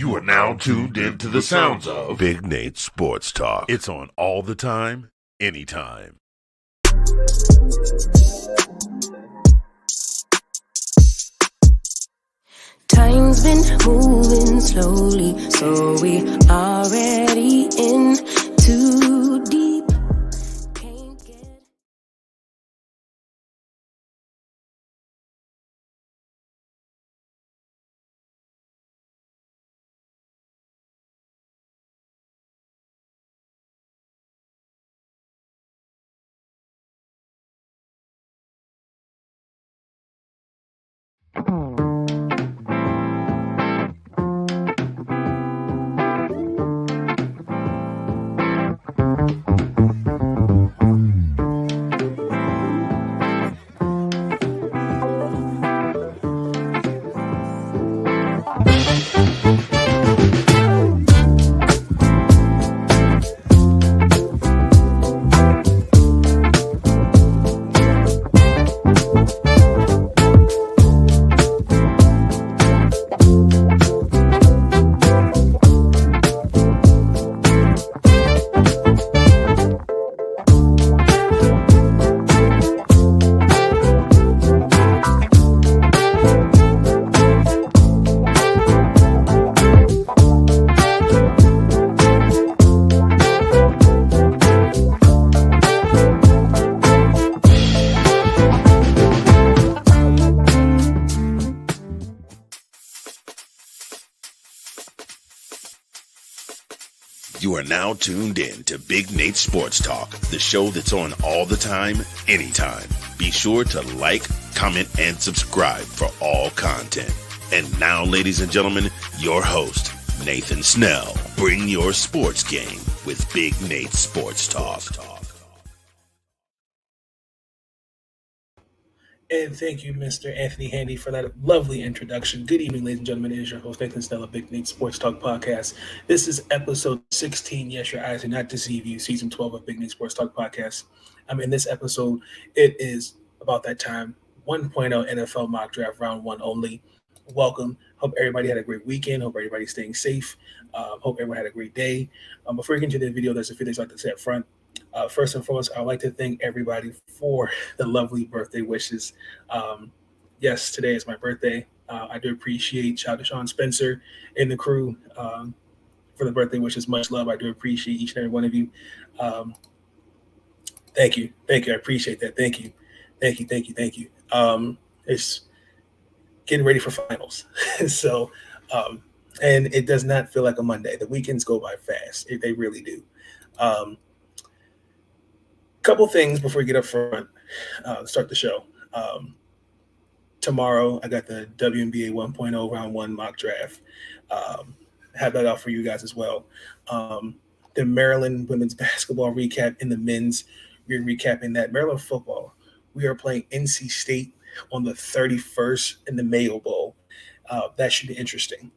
You are now tuned into the sounds of Big Nate Sports Talk. It's on all the time, anytime. Time's been moving slowly, so we already in too deep. Can't get... You are now tuned in to Big Nate Sports Talk, the show that's on all the time, anytime. Be sure to like, comment, and subscribe for all content. And now, ladies and gentlemen, your host, Nathan Snell. Bring your sports game with Big Nate Sports Talk. And thank you, Mr. Anthony Handy, for that lovely introduction. Good evening, ladies and gentlemen. It is your host, Nathan Snell of Big Nate Sports Talk Podcast. This is episode 16. Yes, your eyes do not deceive you. Season 12 of Big Nate Sports Talk Podcast. In this episode, it is about that time. 1.0 NFL mock draft round one only. Welcome. Hope everybody had a great weekend. Hope everybody's staying safe. Hope everyone had a great day. Before we get into the video, there's a few things I'd like to say up front. First and foremost, I'd like to thank everybody for the lovely birthday wishes. Yes, today is my birthday. I do appreciate shout out to Sean Spencer and the crew for the birthday wishes. Much love. I do appreciate each and every one of you. Thank you. Thank you. I appreciate that. Thank you. Thank you. Thank you. Thank you. It's getting ready for finals. So, and it does not feel like a Monday. The weekends go by fast. They really do. Couple things before we get up front, start the show. Tomorrow, I got the WNBA 1.0 round one mock draft. Have that out for you guys as well. The Maryland women's basketball recap in the men's. We're recapping that. Maryland football. We are playing NC State on the 31st in the Mayo Bowl. That should be interesting.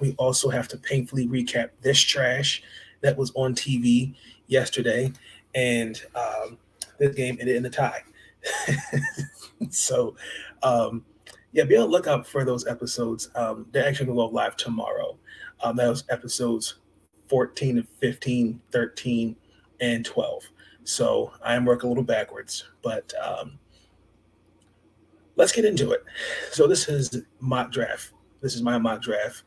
We also have to painfully recap this trash that was on TV yesterday. And this game ended in a tie. So, be on the lookout for those episodes. They're actually going to go live tomorrow. That was episodes 14 and 15, 13, and 12. So I am working a little backwards, but let's get into it. So this is mock draft. This is my mock draft.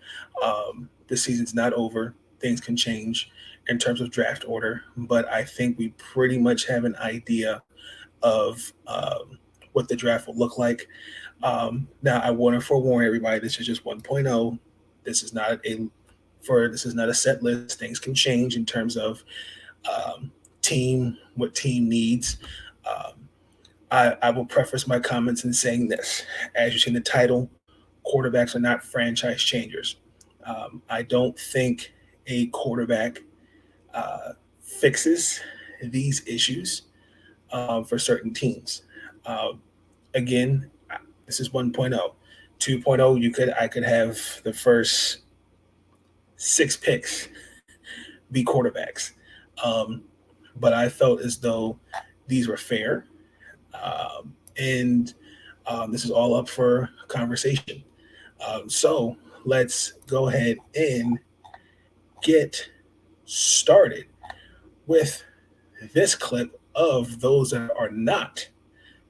This season's not over. Things can change in terms of draft order, but I think we pretty much have an idea of what the draft will look like. Now, I want to forewarn everybody: this is just 1.0. This is not a set list. Things can change in terms of what team needs. I will preface my comments in saying this: as you see in the title, quarterbacks are not franchise changers. I don't think a quarterback fixes these issues for certain teams. Again, this is 1.0. 2.0, I could have the first 6 picks be quarterbacks. But I felt as though these were fair. And this is all up for conversation. So let's go ahead and get started with this clip of those that are not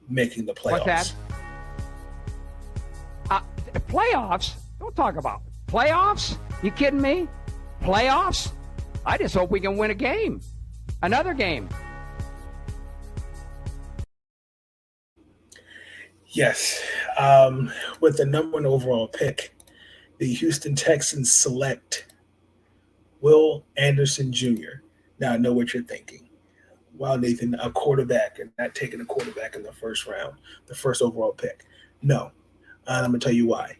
making the What's that? playoffs. Playoffs? Don't talk about playoffs. You kidding me? Playoffs? I just hope we can win a game. Another game. Yes, with the number one overall pick, the Houston Texans select Will Anderson Jr. Now I know what you're thinking. Wow, Nathan, a quarterback and not taking a quarterback in the first round, the first overall pick. No, and I'm gonna tell you why.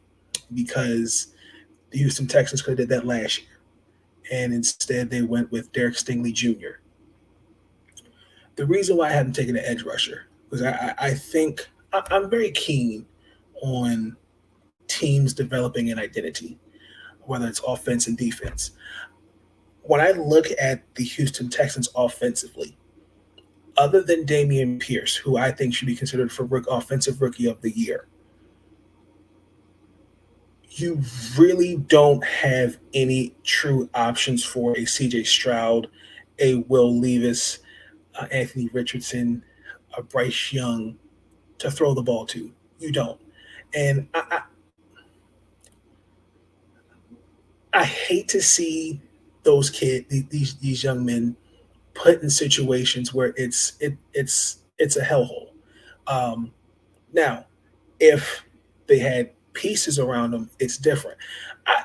Because the Houston Texans could have did that last year, and instead they went with Derek Stingley Jr. The reason why I haven't taken an edge rusher was I think I'm very keen on teams developing an identity, whether it's offense and defense. When I look at the Houston Texans offensively, other than Damian Pierce, who I think should be considered for offensive rookie of the year, you really don't have any true options for a CJ Stroud, a Will Levis, Anthony Richardson, a Bryce Young to throw the ball to. You don't. And I hate to see those these young men put in situations where it's a hellhole. Um, Now, if they had pieces around them, it's different. I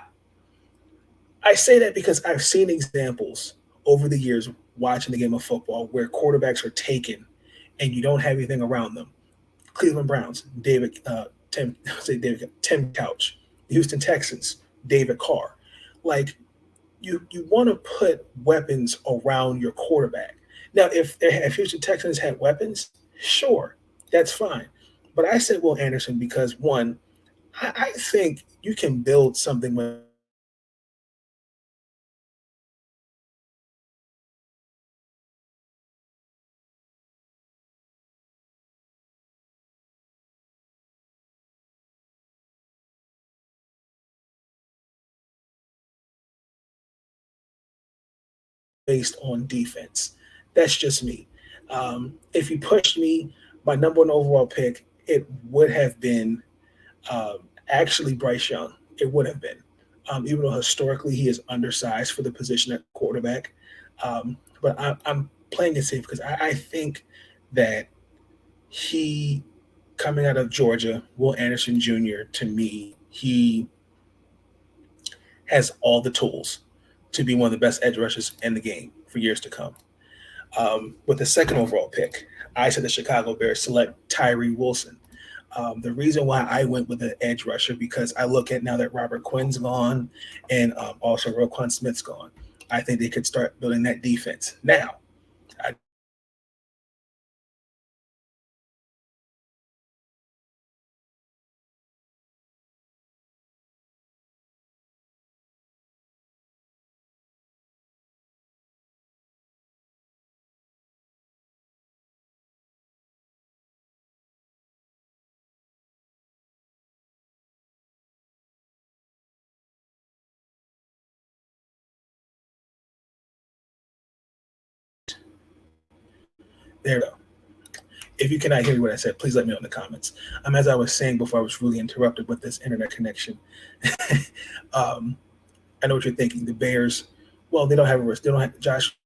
I say that because I've seen examples over the years watching the game of football where quarterbacks are taken and you don't have anything around them. Cleveland Browns, Tim Couch, the Houston Texans, David Carr. Like you want to put weapons around your quarterback. Now, if Houston Texans had weapons, sure, that's fine. But I said Will Anderson because one, I think you can build something with based on defense. That's just me. If you pushed me, my number one overall pick, it would have been actually Bryce Young. It would have been, even though historically he is undersized for the position at quarterback. But I'm playing it safe because I think that he, coming out of Georgia, Will Anderson Jr., to me, he has all the tools to be one of the best edge rushers in the game for years to come. With the second overall pick, I said the Chicago Bears select Tyree Wilson. The reason why I went with the edge rusher because I look at now that Robert Quinn's gone and also Roquan Smith's gone. I think they could start building that defense. Now, I there we go. If you cannot hear what I said, please let me know in the comments. As I was saying before, I was really interrupted with this internet connection. um, I know what you're thinking. The Bears, well, they don't have a risk. They don't have Josh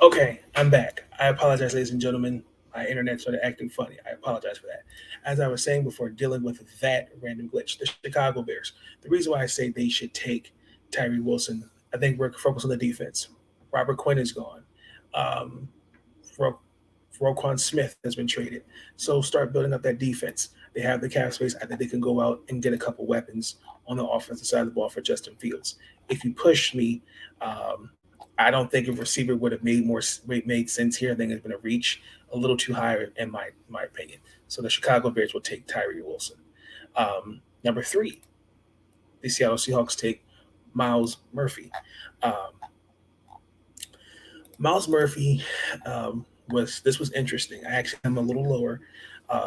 Okay, I'm back. I apologize, ladies and gentlemen. My internet started acting funny. I apologize for that. As I was saying before, dealing with that random glitch, the Chicago Bears. The reason why I say they should take Tyree Wilson, I think we're focused on the defense. Robert Quinn is gone. Um, Ro- Roquan Smith has been traded. So start building up that defense. They have the cap space. I think they can go out and get a couple weapons on the offensive side of the ball for Justin Fields. If you push me, um, I don't think a receiver would have made sense here. I think it's been a reach a little too high in my opinion. So the Chicago Bears will take Tyree Wilson. Number three, the Seattle Seahawks take Miles Murphy. Um, Miles Murphy was interesting. I actually am a little lower,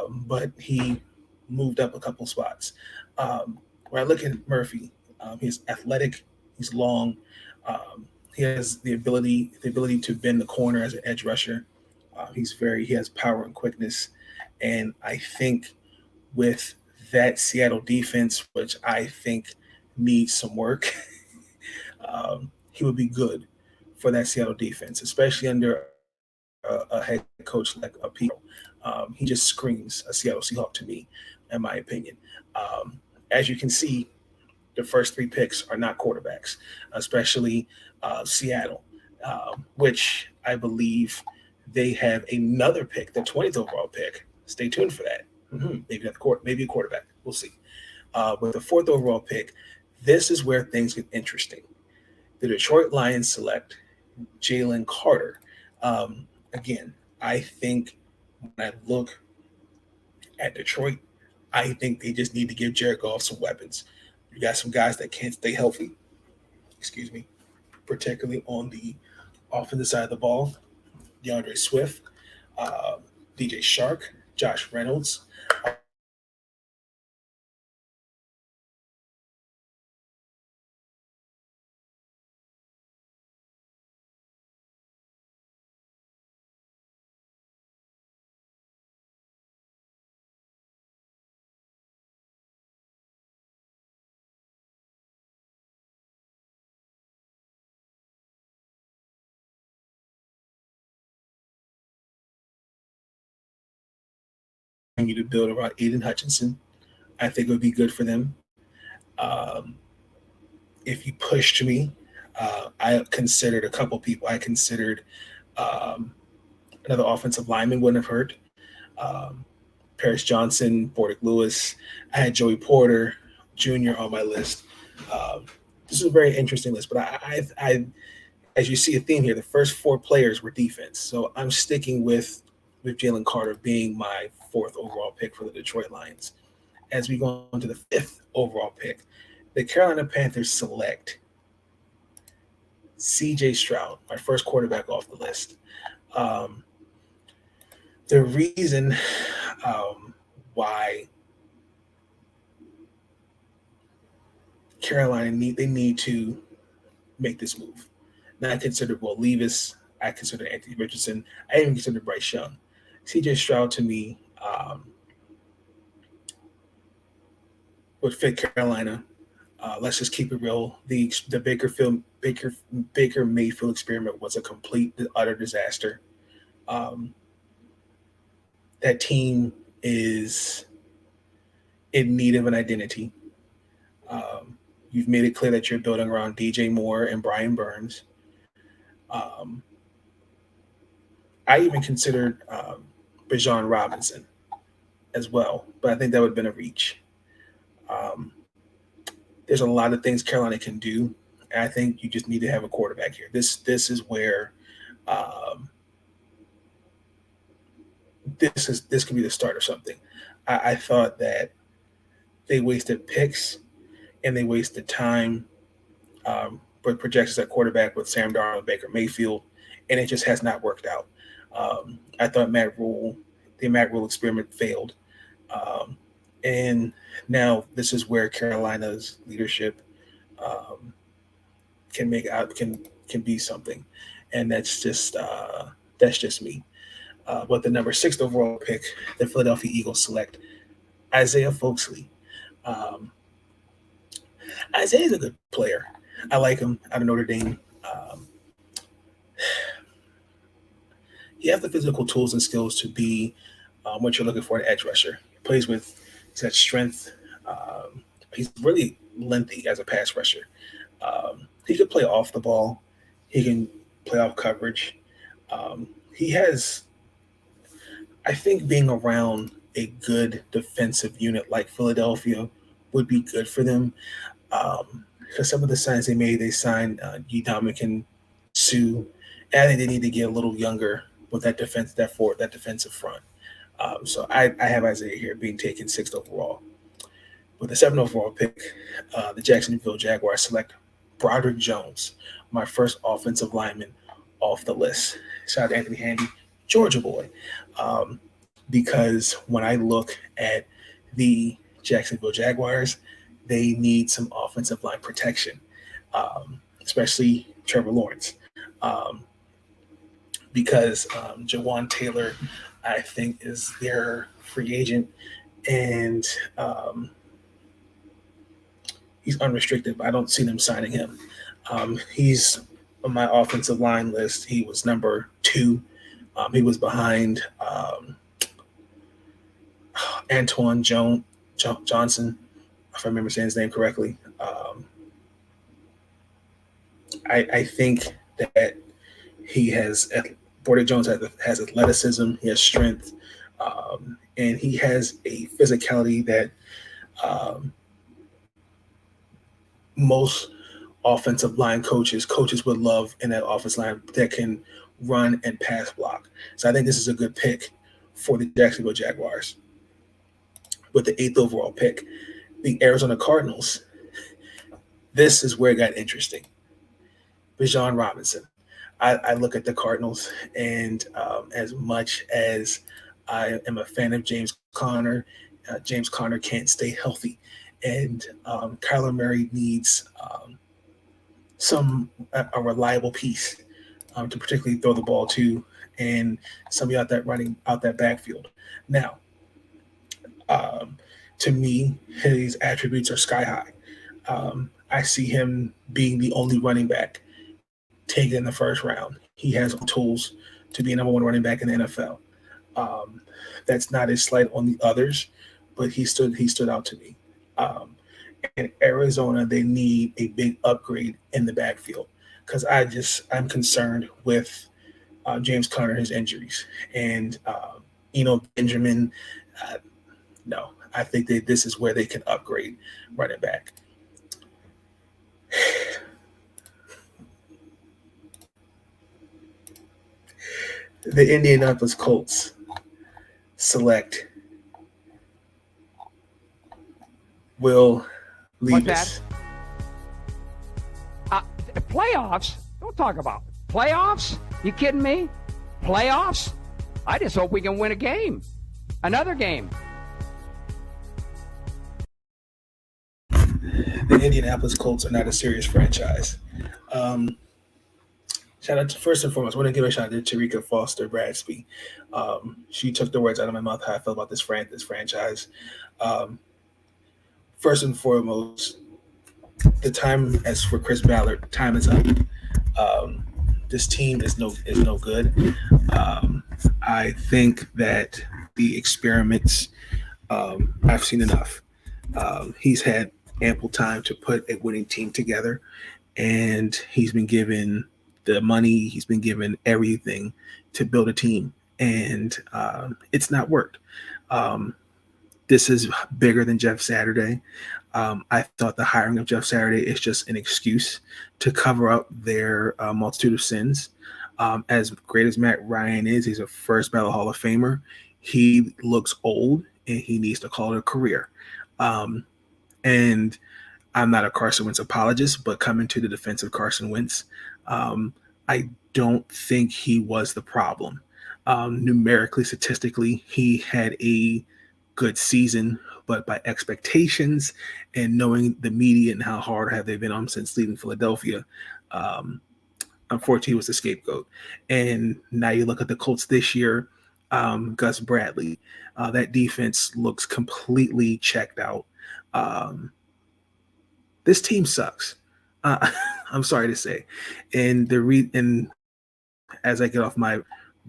but he moved up a couple spots. When I look at Murphy, he's athletic, he's long, he has the ability to bend the corner as an edge rusher. He has power and quickness, and I think with that Seattle defense, which I think needs some work, he would be good for that Seattle defense, especially under a head coach like a Pete. He just screams a Seattle Seahawk to me, in my opinion. Um, as you can see, the first three picks are not quarterbacks, especially Seattle, which I believe they have another pick, the 20th overall pick. Stay tuned for that. Maybe a quarterback. We'll see. With the fourth overall pick, this is where things get interesting. The Detroit Lions select Jalen Carter. Again, I think when I look at Detroit, I think they just need to give Jared Goff some weapons. You got some guys that can't stay healthy, excuse me, particularly on the offensive side of the ball. DeAndre Swift, uh, DJ Shark, Josh Reynolds. You to build around Aiden Hutchinson. I think it would be good for them. Um, if you pushed me, I considered a couple people. I considered um, another offensive lineman wouldn't have hurt. Um, Paris Johnson, Bordick Lewis. I had Joey Porter Jr. on my list. Um, this is a very interesting list, but as you see a theme here, the first four players were defense. So I'm sticking with Jalen Carter being my fourth overall pick for the Detroit Lions. As we go on to the fifth overall pick, the Carolina Panthers select C.J. Stroud, my first quarterback off the list. Um, the reason why Carolina need to make this move. Now I consider Will Levis. I consider Anthony Richardson. I even consider Bryce Young. C.J. Stroud to me would fit Carolina. Let's just keep it real. The Baker Mayfield experiment was a complete utter disaster. Um, that team is in need of an identity. Um, you've made it clear that you're building around DJ Moore and Brian Burns. Um, I even considered Bijan Robinson as well, but I think that would have been a reach. Um, there's a lot of things Carolina can do, and I think you just need to have a quarterback here. This is where um, this could be the start of something. I thought that they wasted picks and they wasted time with projections at quarterback with Sam Darnold, Baker Mayfield, and it just has not worked out. I thought the Matt Rule experiment failed, and now this is where Carolina's leadership um, can make out can be something, and that's just me. But the number six overall pick, the Philadelphia Eagles select Isaiah Foxley. Um, Isaiah's a good player. I like him out of Notre Dame. Um, he has the physical tools and skills to be what you're looking for an edge rusher. He plays with he's got strength. He's really lengthy as a pass rusher. He could play off the ball. He can play off coverage. He has, I think, being around a good defensive unit like Philadelphia would be good for them. Because some of the signs they made, they signed Dominican Sue, and I think they need to get a little younger with that that defensive front. So I have Isaiah here being taken sixth overall. With the seventh overall pick, the Jacksonville Jaguars select Broderick Jones, my first offensive lineman off the list. Shout out to Anthony Handy, Georgia boy. Because when I look at the Jacksonville Jaguars, they need some offensive line protection, especially Trevor Lawrence. Because Jawan Taylor, I think, is their free agent, and he's unrestricted, but I don't see them signing him. He's on my offensive line list. He was number 2. He was behind Antoine Johnson, if I remember saying his name correctly. I think that he has Broderick Jones has athleticism, he has strength, and he has a physicality that most offensive line coaches would love in that offensive line that can run and pass block. So I think this is a good pick for the Jacksonville Jaguars. With the 8th overall pick, the Arizona Cardinals. This is where it got interesting. Bijan Robinson. I look at the Cardinals, and as much as I am a fan of James Conner can't stay healthy. And Kyler Murray needs a reliable piece to particularly throw the ball to, and somebody out that backfield. Now, to me, his attributes are sky high. I see him being the only running back taken in the first round. He has tools to be a number 1 running back in the NFL. That's not a slight on the others, but he stood out to me. In Arizona, they need a big upgrade in the backfield because I'm concerned with James Conner, his injuries, and Benjamin. No, I think that this is where they can upgrade running back. The Indianapolis Colts select Will Levis. Playoffs? Don't talk about playoffs. You kidding me? Playoffs? I just hope we can win a game. Another game. The Indianapolis Colts are not a serious franchise. Shout out to, first and foremost, I want to give a shout out to Tarika Foster Bradsby. She took the words out of my mouth how I felt about this franchise. First and foremost, the time as for Chris Ballard, time is up. This team is no good. I think that the experiments, I've seen enough. He's had ample time to put a winning team together, and he's been given the money, he's been given everything to build a team, and it's not worked. This is bigger than Jeff Saturday. I thought the hiring of Jeff Saturday is just an excuse to cover up their multitude of sins. As great as Matt Ryan is, he's a first ballot Hall of Famer. He looks old, and he needs to call it a career. And I'm not a Carson Wentz apologist, but coming to the defense of Carson Wentz, I don't think he was the problem. Numerically, statistically, he had a good season, but by expectations and knowing the media and how hard have they been on him since leaving Philadelphia, unfortunately, he was the scapegoat. And now you look at the Colts this year, Gus Bradley, that defense looks completely checked out. This team sucks. I'm sorry to say. And and as I get off my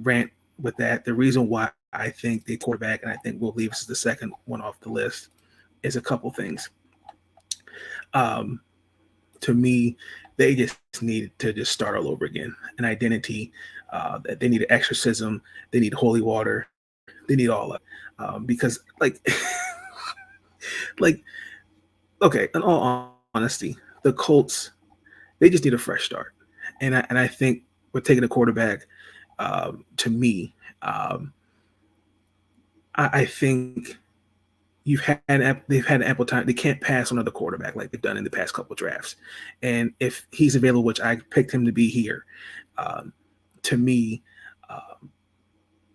rant with that. The reason why I think the quarterback, and I think Will Levis is the second one off the list, is a couple things. To me, they just need to just start all over again. An identity. They need an exorcism. They need holy water. They need all of it. Because like, okay, in all honesty, the Colts, they just need a fresh start. And I think we're taking a quarterback. To me, I think they've had ample time. They can't pass on another quarterback like they've done in the past couple of drafts. And if he's available, which I picked him to be here, to me,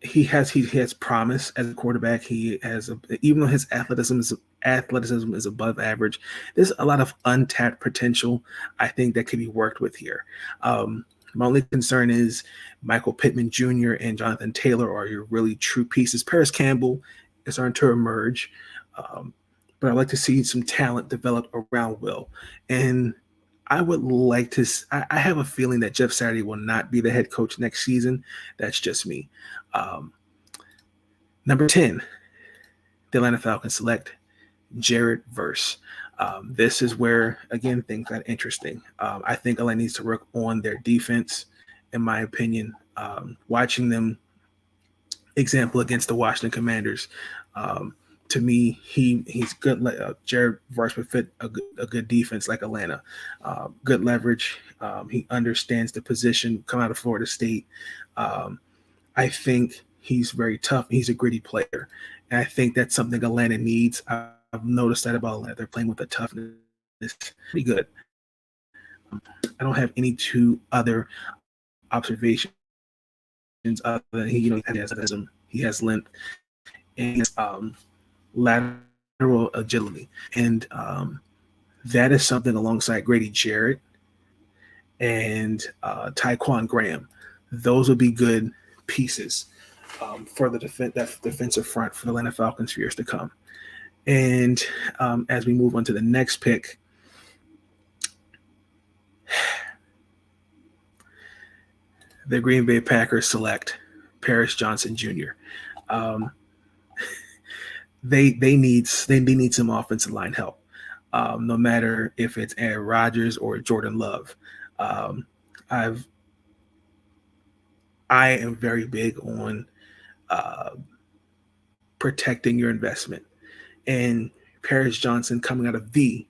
he has promise as a quarterback. He has even though his athleticism is above average, there's a lot of untapped potential. I think that could be worked with here. My only concern is Michael Pittman Jr. and Jonathan Taylor are your really true pieces. Paris Campbell is starting to emerge, but I'd like to see some talent develop around Will. And I would like to. I have a feeling that Jeff Saturday will not be the head coach next season. That's just me. Number 10, the Atlanta Falcons select Jared Verse. This is where, again, things got interesting. I think Atlanta needs to work on their defense, in my opinion. Watching them, example, against the Washington Commanders, to me, he's good. Jared Verse would fit a good defense like Atlanta. Good leverage. He understands the position. Come out of Florida State. I think he's very tough. He's a gritty player. And I think that's something Atlanta needs. I've noticed that about Atlanta. They're playing with a toughness. Pretty good. I don't have any two other observations other than he has length and lateral agility. And that is something alongside Grady Jarrett and Tyquan Graham. Those would be good pieces for the defensive front for the Atlanta Falcons for years to come. And as we move on to the next pick, the Green Bay Packers select Paris Johnson Jr. They need some offensive line help, no matter if it's Aaron Rodgers or Jordan Love. I am very big on protecting your investment. And Paris Johnson, coming out of the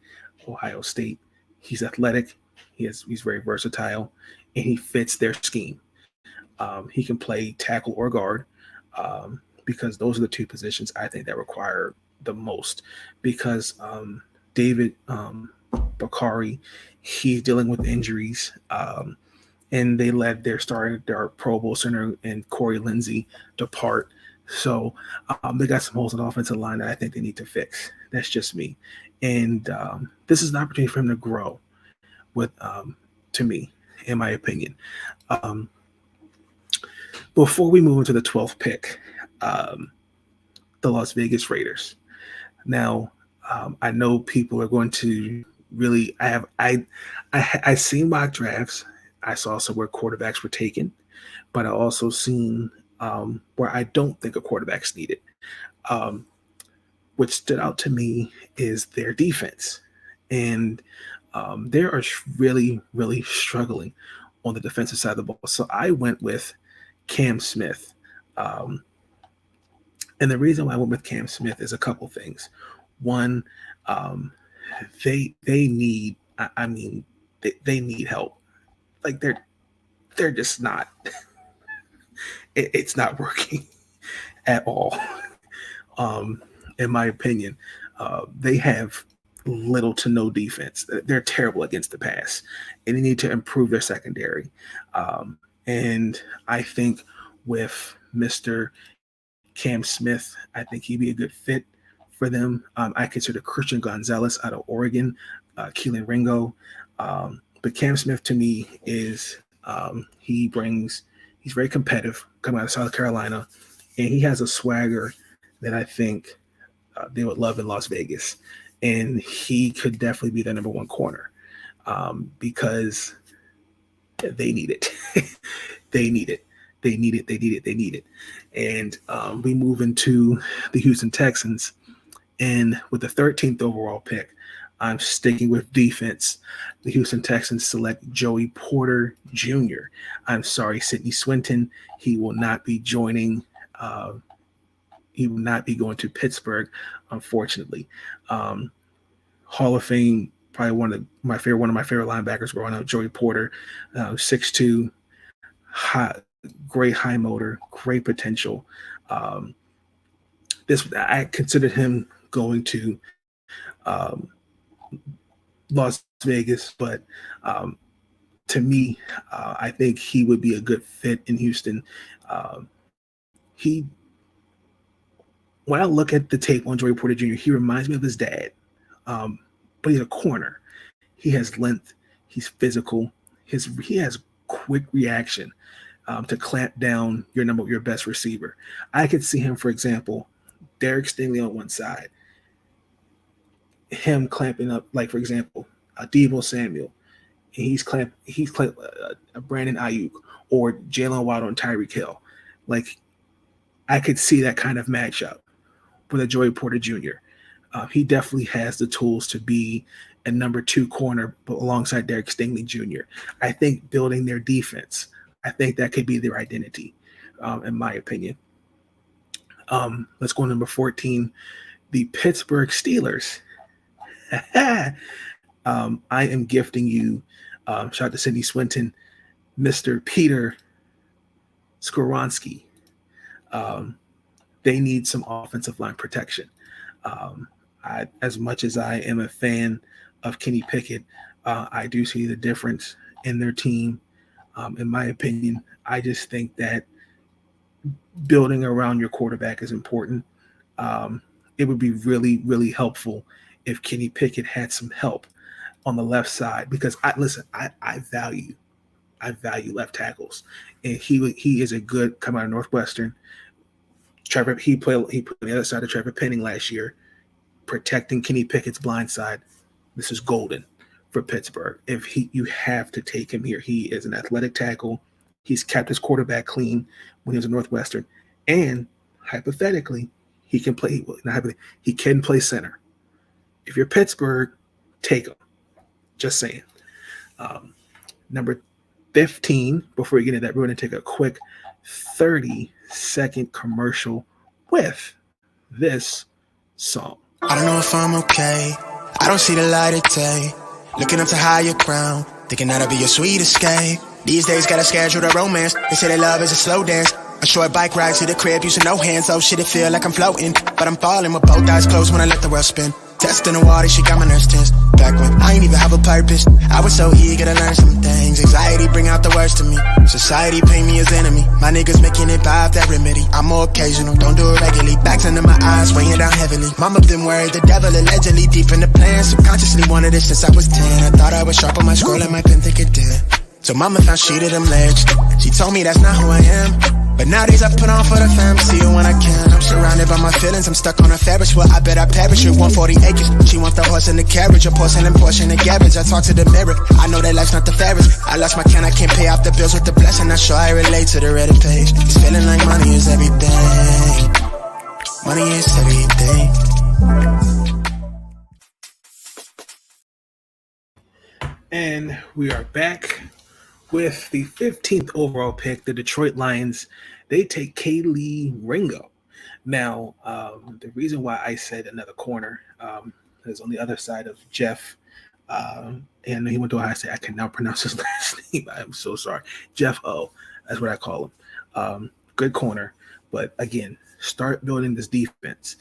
Ohio State, he's athletic, he's very versatile, and he fits their scheme. He can play tackle or guard because those are the two positions I think that require the most. Because David Bakari, he's dealing with injuries, and they let their Pro Bowl center and Corey Lindsey depart. So they got some holes in the offensive line that I think they need to fix. That's just me. And this is an opportunity for him to grow with, to me, in my opinion. Before we move into the 12th pick, the Las Vegas Raiders. Now, I know people are going to really, I seen mock drafts. I saw some where quarterbacks were taken, but I also seen where I don't think a quarterback's needed. What stood out to me is their defense. And they are really, really struggling on the defensive side of the ball. So I went with Cam Smith. And the reason why I went with Cam Smith is a couple things. One, they need, they need help. Like they're just not, it's not working at all. In my opinion, they have little to no defense. They're terrible against the pass, and they need to improve their secondary. And I think with Mr. Cam Smith, I think he'd be a good fit for them. I consider Christian Gonzalez out of Oregon, Keelan Ringo. But Cam Smith to me is he's very competitive coming out of South Carolina, and he has a swagger that I think they would love in Las Vegas. And he could definitely be the number one corner because they need it. They need it. they need it. And we move into the Houston Texans. And with the 13th overall pick, I'm sticking with defense. The Houston Texans select Joey Porter Jr. I'm sorry, Sidney Swinton. He will not be joining. He will not be going to Pittsburgh, unfortunately. Hall of Fame, probably one of my favorite linebackers growing up, Joey Porter, 6'2", great high motor, great potential. I considered him going to Las Vegas, but to me, I think he would be a good fit in Houston. When I look at the tape on Joey Porter Jr., he reminds me of his dad, but he's a corner. He has length. He's physical. He has quick reaction to clamp down your best receiver. I could see him, for example, Derek Stingley on one side, him clamping up, like for example, Deebo Samuel, and he's clamped Brandon Ayuk or Jalen Waddle and Tyreek Hill. Like I could see that kind of matchup with a Joey Porter Jr. He definitely has the tools to be a number 2 corner, but alongside Derek Stingley Jr. I think building their defense, I think that could be their identity, in my opinion. Let's go to number 14, the Pittsburgh Steelers. I am gifting you, shout out to Sidney Swinton, Mr. Peter Skoronski. They need some offensive line protection. As much as I am a fan of Kenny Pickett, I do see the difference in their team. In my opinion, I just think that building around your quarterback is important. It would be really, really helpful if Kenny Pickett had some help on the left side, because I value left tackles, and he is a good come out of Northwestern. He played on the other side of Trevor Penning last year, protecting Kenny Pickett's blind side. This is golden for Pittsburgh. You have to take him here. He is an athletic tackle. He's kept his quarterback clean when he was at Northwestern, and hypothetically, he can play. He can play center. If you're Pittsburgh, take him. Just saying. Number 15. Before we get into that, we're going to take a quick 30-second commercial with this song. I don't know if I'm okay. I don't see the light of day. Looking up to higher ground, thinking that'll be your sweet escape. These days gotta schedule the romance. They say that love is a slow dance. A short bike ride to the crib using no hands. Oh shit, it feel like I'm floating, but I'm falling with both eyes closed when I let the world spin. Testing the water, she got my nerves tense. Back when I ain't even have a purpose, I was so eager to learn some things. Anxiety bring out the worst in me. Society paint me as enemy. My niggas making it by that remedy. I'm more occasional, don't do it regularly. Backs under my eyes, weighing down heavily. Mama been worried, the devil allegedly deep in the plan. Subconsciously wanted it since I was 10. I thought I was sharp on my scroll and my pen think it did. So mama found she to them legs. She told me that's not who I am. But nowadays I put on for the fam, see you when I can. I'm surrounded by my feelings, I'm stuck on a Ferris wheel. I bet I perish with 140 acres. She wants the horse and the carriage, a porcelain portion of garbage. I talk to the mirror, I know that life's not the fairest. I lost my can, I can't pay off the bills with the blessing. Not sure I relate to the Reddit page. It's feeling like money is everything. Money is everything. And we are back with the 15th overall pick, the Detroit Lions. They take Kaylee Ringo. Now, the reason why I said another corner is on the other side of Jeff. And he went to Ohio State. I can now pronounce his last name. I'm so sorry. Jeff O. That's what I call him. Good corner. But again, start building this defense.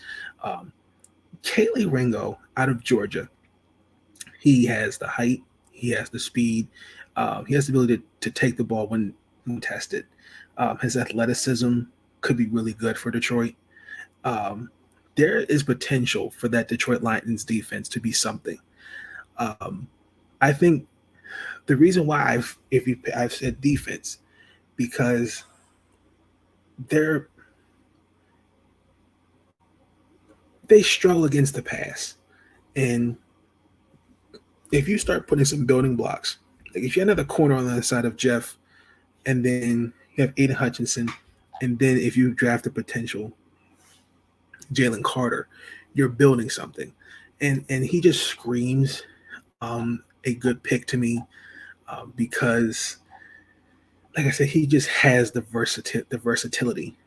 Kaylee Ringo out of Georgia. He has the height. He has the speed. He has the ability to take the ball when tested. His athleticism could be really good for Detroit. There is potential for that Detroit Lions defense to be something. I think the reason why I've said defense, because they struggle against the pass. And if you start putting some building blocks, like if you had another corner on the other side of Jeff, and then You have Aiden Hutchinson, and then if you draft a potential Jalen Carter, you're building something, and he just screams a good pick to me because, like I said, he just has the versatility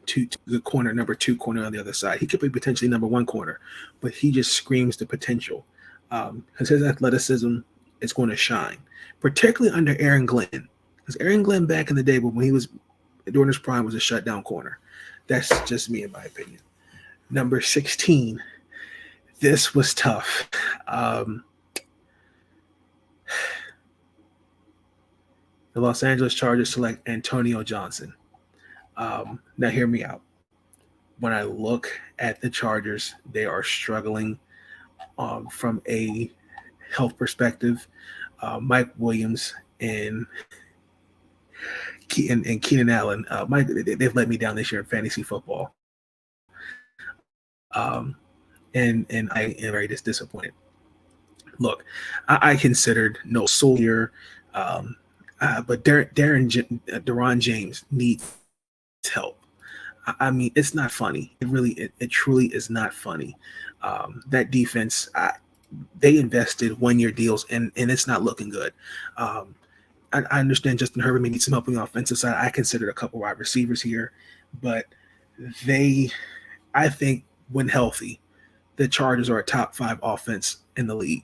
to the corner, number 2 corner on the other side. He could be potentially number 1 corner, but he just screams the potential because his athleticism is going to shine, particularly under Aaron Glenn. Because Aaron Glenn back in the day, when he was during his prime, was a shutdown corner. That's just me, in my opinion. Number 16. This was tough. The Los Angeles Chargers select Antonio Johnson. Now, hear me out. When I look at the Chargers, they are struggling from a health perspective. Mike Williams and Keenan Allen, they've let me down this year in fantasy football. And I am very disappointed. Look, I considered no soul here, but Deron James needs help. I mean, it's not funny. It truly is not funny. That defense, they invested 1-year deals, and it's not looking good. I understand Justin Herbert may need some help on the offensive side. I considered a couple wide receivers here, but I think when healthy, the Chargers are a top 5 offense in the league.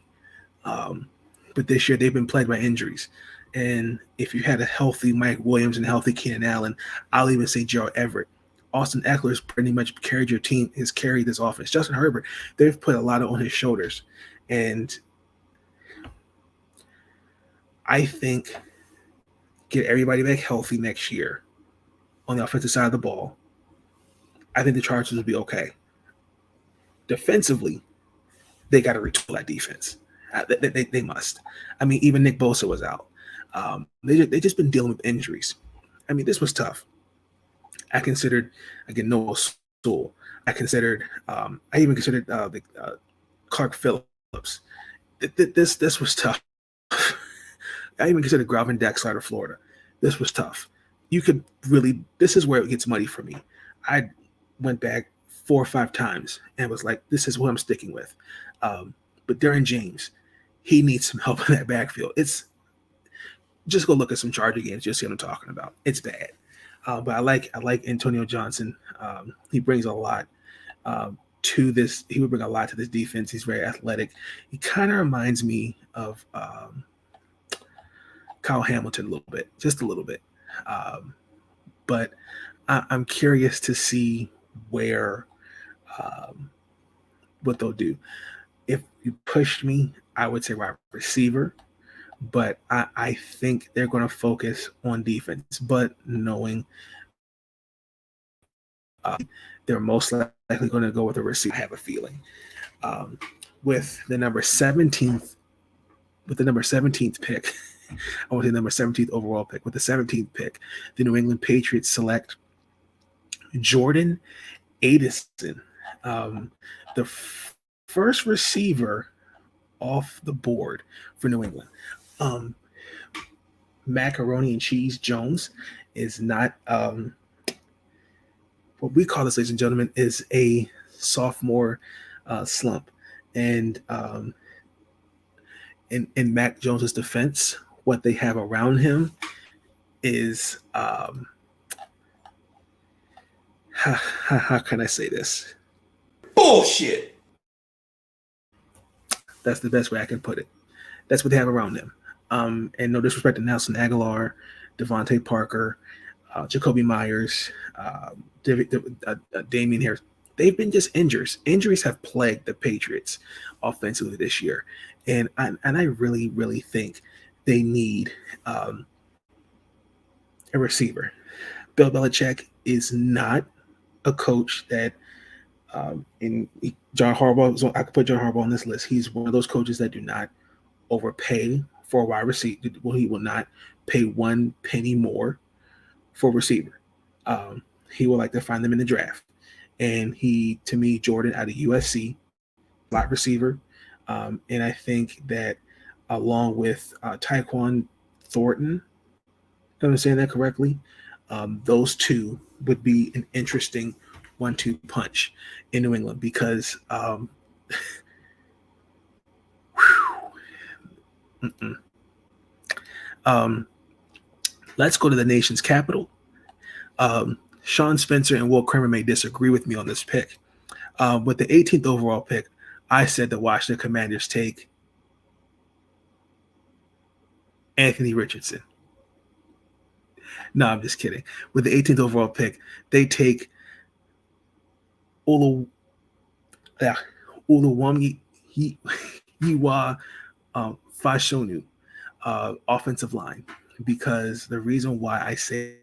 But this year they've been plagued by injuries. And if you had a healthy Mike Williams and healthy Keenan Allen, I'll even say Gerald Everett. Austin Eckler has pretty much carried your team, has carried this offense. Justin Herbert, they've put a lot on his shoulders. And I think get everybody back healthy next year on the offensive side of the ball. I think the Chargers will be okay. Defensively, they got to retool that defense. They must. I mean, even Nick Bosa was out. They just been dealing with injuries. I mean, this was tough. I considered, again, Noah Sewell. I even considered Clark Phillips. This was tough. I even considered Gravin Dexter out of Florida. This was tough. This is where it gets muddy for me. I went back 4 or 5 times and was like, this is what I'm sticking with. But Darren James, he needs some help in that backfield. It's just go look at some Charger games. You'll see what I'm talking about. It's bad. But I like Antonio Johnson. He brings a lot to this. He would bring a lot to this defense. He's very athletic. He kind of reminds me of Kyle Hamilton a little bit, just a little bit. But I'm curious to see what they'll do. If you pushed me, I would say wide receiver. But I think they're going to focus on defense. But knowing they're most likely going to go with a receiver, I have a feeling. With the number 17th pick, I want to say number 17th overall pick. With the 17th pick, the New England Patriots select Jordan Addison, the first receiver off the board for New England. Macaroni and Cheese Jones is not what we call this, ladies and gentlemen, is a sophomore slump. And in Mac Jones's defense, what they have around him is how can I say this? Bullshit. That's the best way I can put it. That's what they have around them. And no disrespect to Nelson Aguilar, Devontae Parker, Jacoby Myers, Damian Harris. They've been just injuries. Injuries have plagued the Patriots offensively this year. And I really, really think they need a receiver. Bill Belichick is not a coach that John Harbaugh, I could put John Harbaugh on this list. He's one of those coaches that do not overpay for a wide receiver. Well, he will not pay 1 penny more for a receiver. He will like to find them in the draft. And he, to me, Jordan out of USC, slot receiver. And I think that along with Tyquan Thornton Am I saying that correctly? Those two would be an interesting 1-2 punch in New England because um, let's go to the nation's capital. Sean Spencer and Will Kramer may disagree with me on this pick. With the 18th overall pick, I said the Washington Commanders take Anthony Richardson. No, I'm just kidding. With the 18th overall pick, they take Oluwamyi Yiwa Fashanu, offensive line, because the reason why I say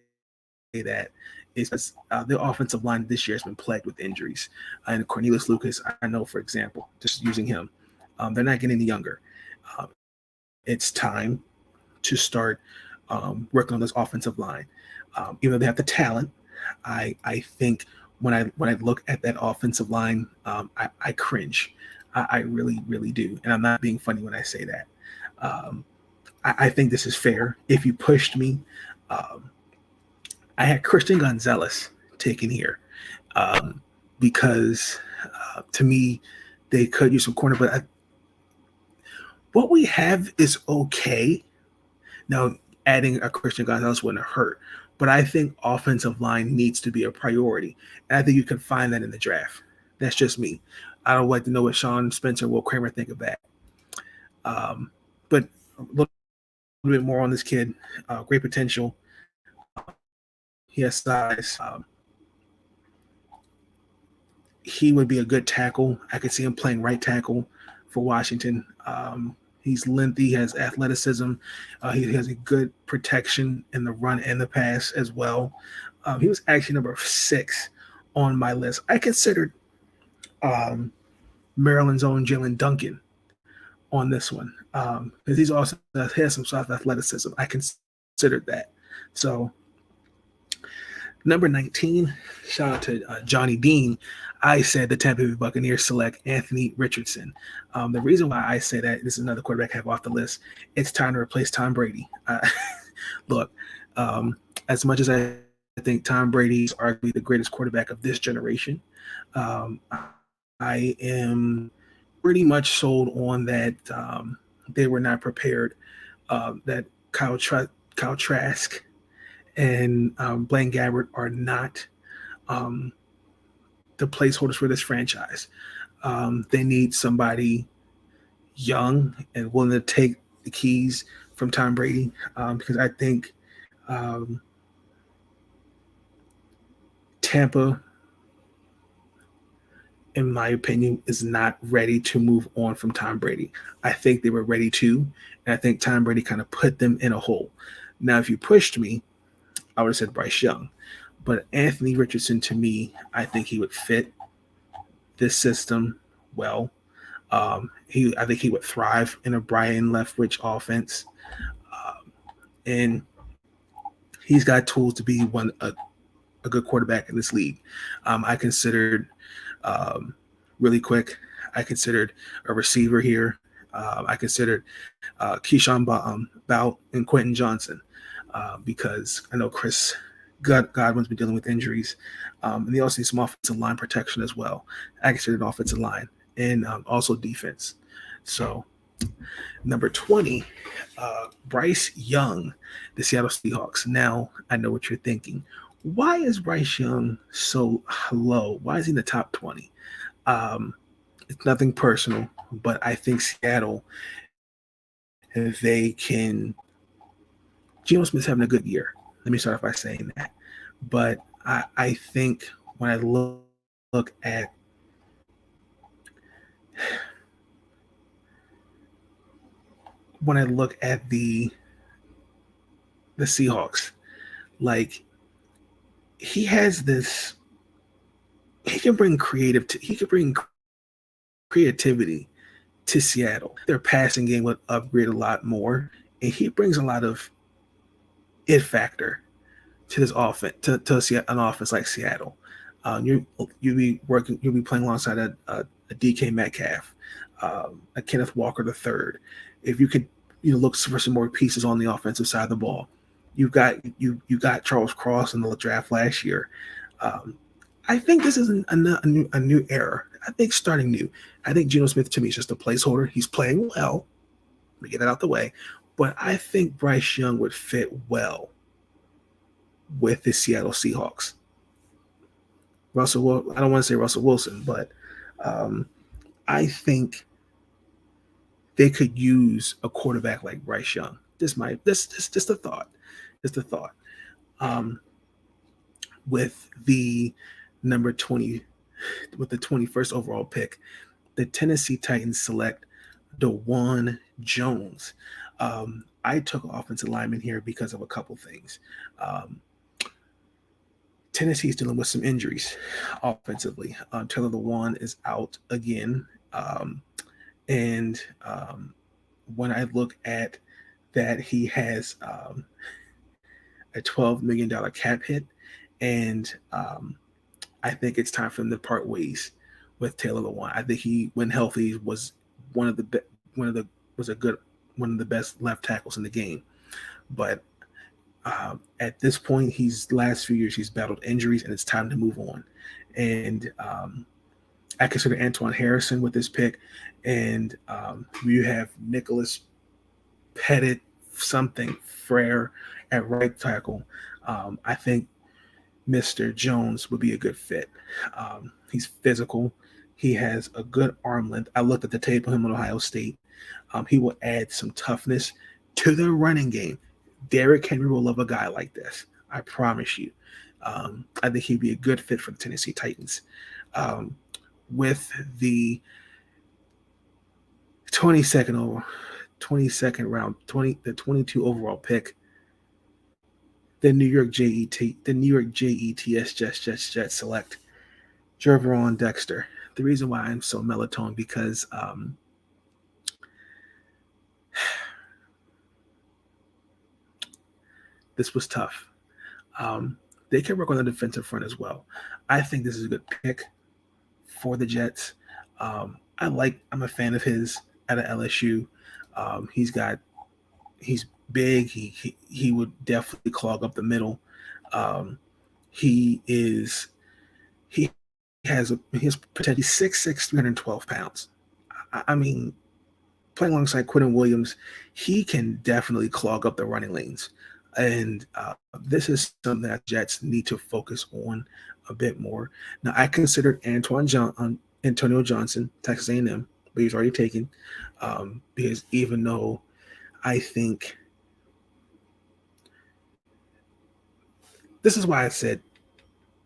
that is because their offensive line this year has been plagued with injuries. And Cornelius Lucas, I know, for example, just using him, they're not getting any younger. It's time to start working on this offensive line. Even though they have the talent, I think when I look at that offensive line, I cringe. I really, really do. And I'm not being funny when I say that. I think this is fair. If you pushed me, I had Christian Gonzalez taken here because to me, they could use some corner, but what we have is okay. Now, adding a Christian Gonzalez wouldn't hurt, but I think offensive line needs to be a priority. And I think you can find that in the draft. That's just me. I would like to know what Sean Spencer and Will Kramer think of that. But a little bit more on this kid. Great potential. He has size. He would be a good tackle. I could see him playing right tackle for Washington. He's lengthy, has athleticism. He has a good protection in the run and the pass as well. He was actually number 6 on my list. I considered Maryland's own Jalen Duncan on this one because he's also has some soft athleticism. I considered that. So number 19, shout out to Johnny Dean. I said the Tampa Bay Buccaneers select Anthony Richardson. The reason why I say that, this is another quarterback I have off the list, it's time to replace Tom Brady. Look, as much as I think Tom Brady is arguably the greatest quarterback of this generation, I am pretty much sold on that they were not prepared, that Kyle Trask and Blaine Gabbert are not the placeholders for this franchise. They need somebody young and willing to take the keys from Tom Brady because I think Tampa, in my opinion, is not ready to move on from Tom Brady. I think they were ready to, and I think Tom Brady kind of put them in a hole. Now, if you pushed me, I would have said Bryce Young. But Anthony Richardson, to me, I think he would fit this system well. I think he would thrive in a Brian Leftwich offense. And he's got tools to be a good quarterback in this league. I considered really quick. I considered a receiver here. I considered Keyshawn Bout and Quentin Johnson because I know Chris Godwin's been dealing with injuries. And they also need some offensive line protection as well. I considered offensive line and also defense. So number 20, Bryce Young, the Seattle Seahawks. Now I know what you're thinking. Why is Bryce Young so low? Why is he in the top 20? It's nothing personal, but I think Seattle, if they can, Geno Smith's having a good year. Let me start off by saying that. But I think when I look at the Seahawks, like he has this, he can bring creativity to Seattle. Their passing game would upgrade a lot more, and he brings a lot of it factor to this offense, to an offense like Seattle. You'll be playing alongside a DK Metcalf, a Kenneth Walker III. If you could, look for some more pieces on the offensive side of the ball, You got Charles Cross in the draft last year. I think this is a new era. I think starting new. I think Geno Smith to me is just a placeholder. He's playing well. Let me get that out the way. But I think Bryce Young would fit well with the Seattle Seahawks. I don't want to say Russell Wilson, but I think they could use a quarterback like Bryce Young. Just a thought. Just a thought. With the number 20, with the 21st overall pick, the Tennessee Titans select DeJuan Jones. I took offensive lineman here because of a couple things. Tennessee is dealing with some injuries offensively. Taylor Lewan is out again. And when I look at that, he has a $12 million cap hit. And I think it's time for him to part ways with Taylor Lewan. I think he, when healthy, was one of the best left tackles in the game. But at this point, last few years he's battled injuries, and it's time to move on. And I consider Antoine Harrison with this pick, and you have Nicholas Pettit Frere at right tackle. I think Mr. Jones would be a good fit. He's physical. He has a good arm length. I looked at the tape of him at Ohio State. He will add some toughness to the running game. Derrick Henry will love a guy like this. I promise you. I think he'd be a good fit for the Tennessee Titans. With the 22nd round, the 22 overall pick, the New York Jets select Jerveron Dexter. The reason why I'm so melatonin because this was tough. They can work on the defensive front as well. I think this is a good pick for the Jets. I'm a fan of his out of LSU. He's big. He would definitely clog up the middle. He has potentially 6'6", 312 pounds. I mean, playing alongside Quentin Williams, he can definitely clog up the running lanes. And this is something that Jets need to focus on a bit more. Now, I considered Antonio Johnson, Texas A&M, but he's already taken because even though I think this is why I said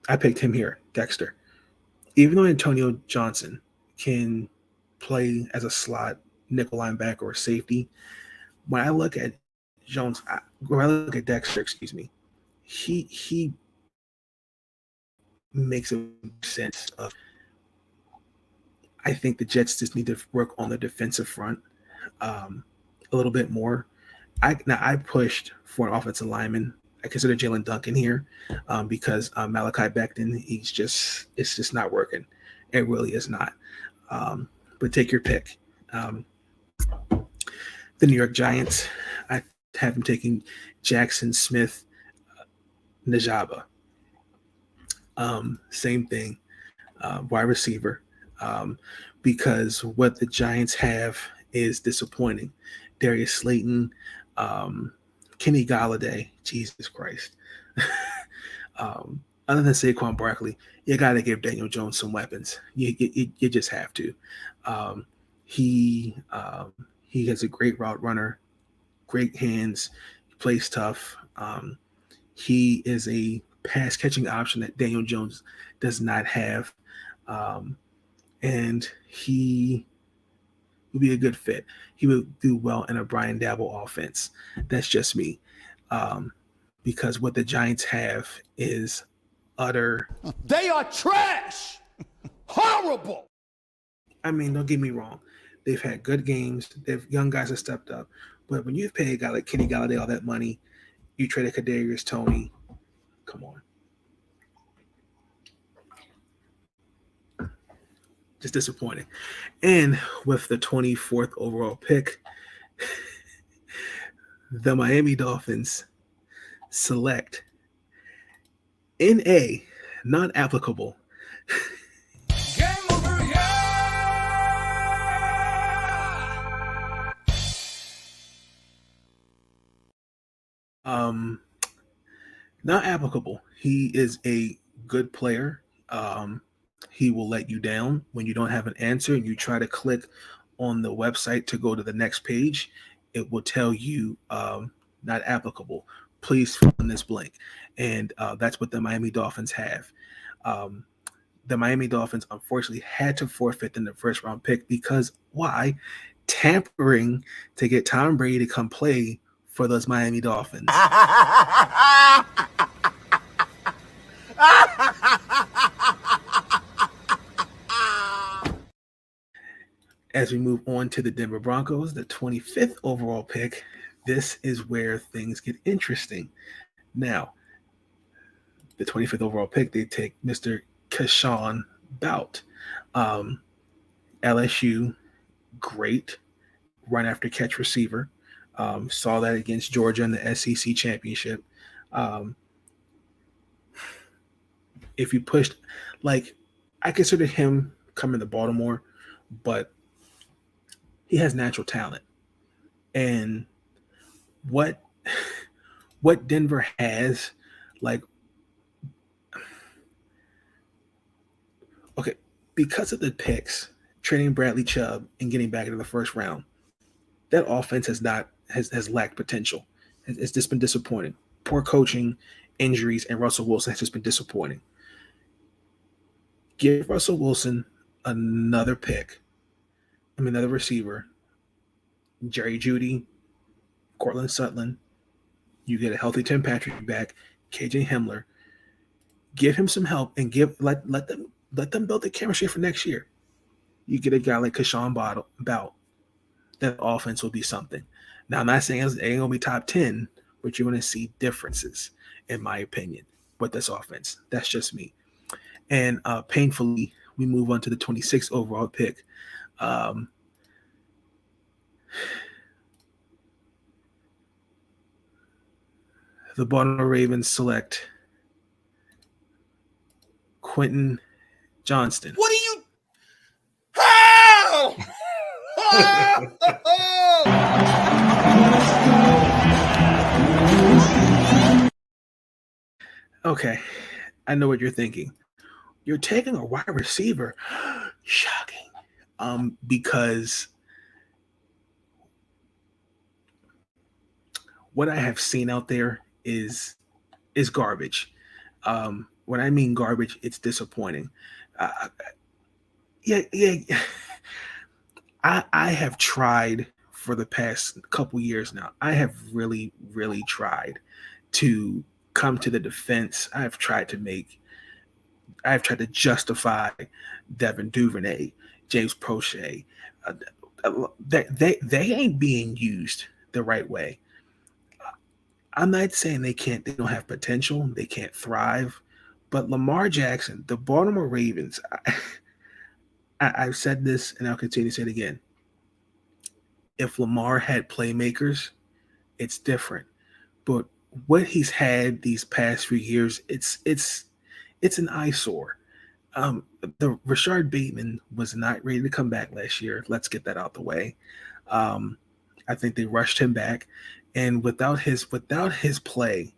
I picked him here, Dexter. Even though Antonio Johnson can play as a slot nickel linebacker or safety, when I look at Dexter, he makes a sense of. I think the Jets just need to work on the defensive front a little bit more. I pushed for an offensive lineman. I consider Jalen Duncan here because Malachi Becton, it's just not working. It really is not. But take your pick. The New York Giants, I have them taking Jackson Smith Najaba. Same thing, wide receiver. Because what the Giants have is disappointing. Darius Slayton, Kenny Galladay, Jesus Christ. Other than Saquon Barkley, you got to give Daniel Jones some weapons. You just have to. He has a great route runner, great hands, he plays tough. He is a pass catching option that Daniel Jones does not have. And he would be a good fit. He would do well in a Brian Dabble offense. That's just me. Because what the Giants have is utter. They are trash. Horrible. I mean, don't get me wrong. They've had good games. Young guys have stepped up. But when you've paid a guy like Kenny Galladay all that money, you traded Kadarius Toney. Come on. Just disappointing. And with the 24th overall pick, the Miami Dolphins select NA, not applicable. Game over, yeah! Um, Not applicable. He is a good player. He will let you down when you don't have an answer and you try to click on the website to go to the next page. It will tell you not applicable. Please fill in this blank. And that's what the Miami Dolphins have. Um, the Miami Dolphins unfortunately had to forfeit in the first round pick because why? Tampering to get Tom Brady to come play for those Miami Dolphins. As we move on to the Denver Broncos, the 25th overall pick, this is where things get interesting. Now, the 25th overall pick, they take Mr. Kashawn Bout. LSU, great run after catch receiver. Saw that against Georgia in the SEC championship. If you pushed, like, I consider him coming to Baltimore, but he has natural talent. And what Denver has, like, okay, because of the picks, trading Bradley Chubb and getting back into the first round, that offense has lacked potential. It's just been disappointing. Poor coaching, injuries, and Russell Wilson has just been disappointing. Give Russell Wilson another pick. Another receiver. Jerry Jeudy, Cortland Sutton. You get a healthy Tim Patrick back, KJ Himmler. Give him some help and let them build the chemistry for next year. You get a guy like Kashawn Bout. That offense will be something. Now, I'm not saying it ain't gonna be top 10, but you're gonna see differences, in my opinion, with this offense. That's just me. And painfully, we move on to the 26th overall pick. The Baltimore Ravens select Quentin Johnston. What are you? How? Okay, I know what you're thinking. You're taking a wide receiver. Shocking. Because what I have seen out there is garbage. When I mean garbage, it's disappointing. Yeah. I have tried for the past couple years now. I have really, really tried to come to the defense. I've tried to justify Devin Duvernay, James Prochet. They ain't being used the right way. I'm not saying they don't have potential, they can't thrive, but Lamar Jackson, the Baltimore Ravens, I've said this and I'll continue to say it again. If Lamar had playmakers, it's different. But what he's had these past few years, it's an eyesore. The Rashard Bateman was not ready to come back last year. Let's get that out the way. I think they rushed him back, and without his play,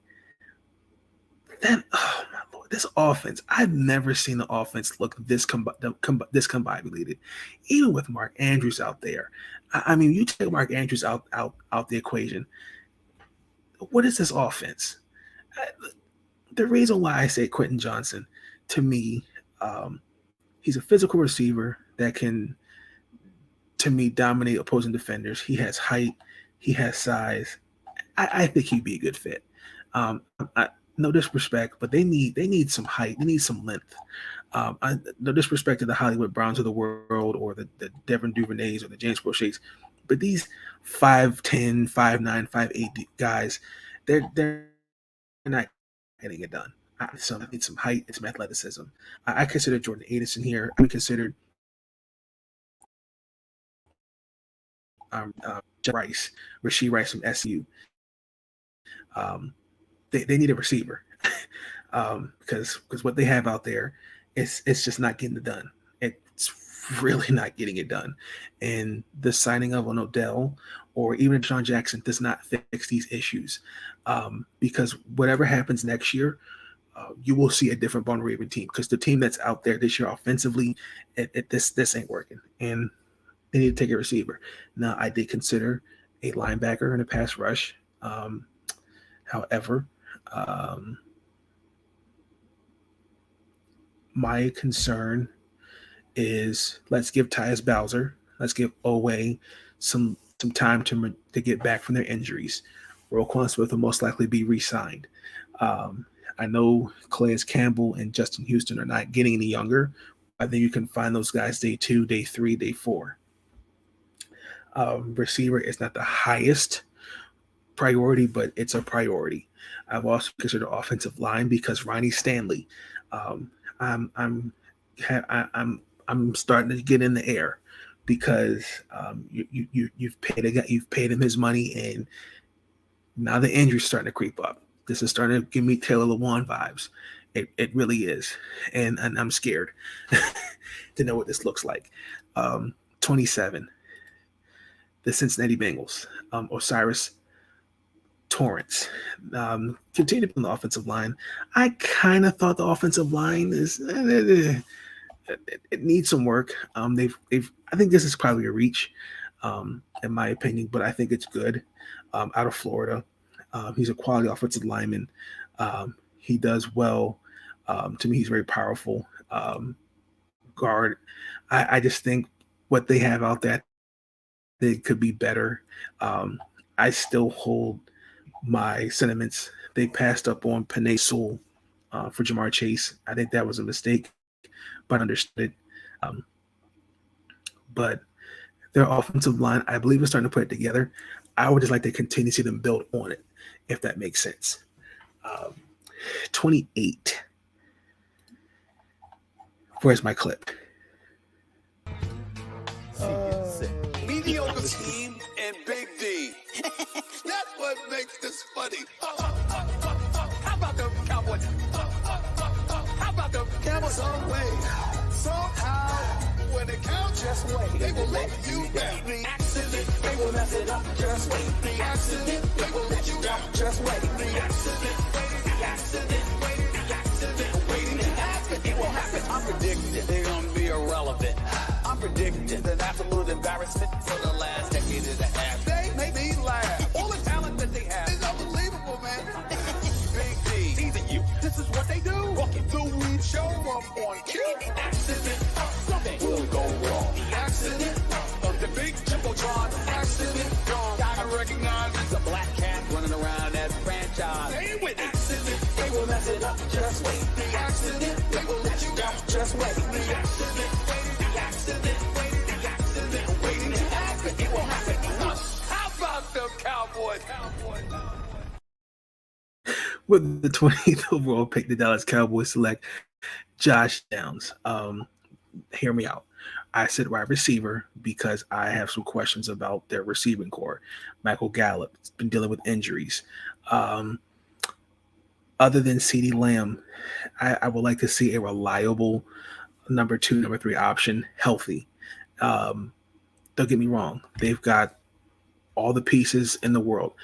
then oh my lord, this offense! I've never seen the offense look this discombobulated. Even with Mark Andrews out there, you take Mark Andrews out the equation. What is this offense? The reason why I say Quentin Johnson, to me, he's a physical receiver that can, to me, dominate opposing defenders. He has height, he has size. I think he'd be a good fit. No disrespect, but they need some height. They need some length. No disrespect to the Hollywood Browns of the world or the Devin Duvernays or the James Prochet's, but these 5'10", 5'9", 5'8" guys, they're not getting it done. So I need some height and some athleticism. I consider Jordan Addison here. I considered Rice, Rasheed Rice from SU. they need a receiver because what they have out there it's just not getting it done. It's really not getting it done. And the signing of an Odell or even a John Jackson does not fix these issues because whatever happens next year, you will see a different Baltimore Raven team because the team that's out there this year offensively, this ain't working, and they need to take a receiver. Now, I did consider a linebacker in a pass rush. However, my concern is let's give Tyus Bowser, let's give Owe some time to get back from their injuries. Roquan Smith will most likely be re-signed. I know Calais Campbell and Justin Houston are not getting any younger. I think you can find those guys day 2, day 3, day 4. Receiver is not the highest priority, but it's a priority. I've also considered offensive line because Ronnie Stanley. I'm starting to get in the air because you've paid him his money, and now the injury's starting to creep up. This is starting to give me Taylor Lewan vibes. It really is, and I'm scared to know what this looks like. 27, the Cincinnati Bengals, Osiris Torrance. Continue on the offensive line. I kind of thought the offensive line is it needs some work. I think this is probably a reach, in my opinion, but I think it's good. Out of Florida, he's a quality offensive lineman. He does well. To me, he's very powerful. Guard. I just think what they have out there, they could be better. I still hold my sentiments. They passed up on Penei Sewell for Jamar Chase. I think that was a mistake, but understood it. But their offensive line, I believe, is starting to put it together. I would just like to continue to see them build on it, if that makes sense. 28. Where's my clip? Mediocre team and Big D. That's what makes this funny. How about the Cowboys? How about the Cowboys? Some way, somehow, when it counts, just wait. They will let you down. The accident, they will mess it up. Just wait. The accident, they will let you down. Just wait. The accident, the accident, the accident, waiting to happen. It will happen. I'm predicting they're gonna be irrelevant. I'm predicting an absolute embarrassment for the last decade and a half. They make me laugh. All the talent that they have is unbelievable, man. Big D, teasing you. This is what they do. Walking through, we show up on cue. Accident, something will go wrong. The accident of the big Jumbotron. Accident, gotta recognize it's a black cat running around that franchise. Stay with it. Accident, they will mess it up. Just wait. The accident, they will let you down. Just wait. The accident. Waiting to happen. It will happen. How about them Cowboys? With the 20th overall pick, the Dallas Cowboys select Josh Downs. Hear me out. I said wide receiver because I have some questions about their receiving core. Michael Gallup has been dealing with injuries. Other than CeeDee Lamb, I would like to see a reliable number 2, number 3 option healthy. Don't get me wrong. They've got all the pieces in the world.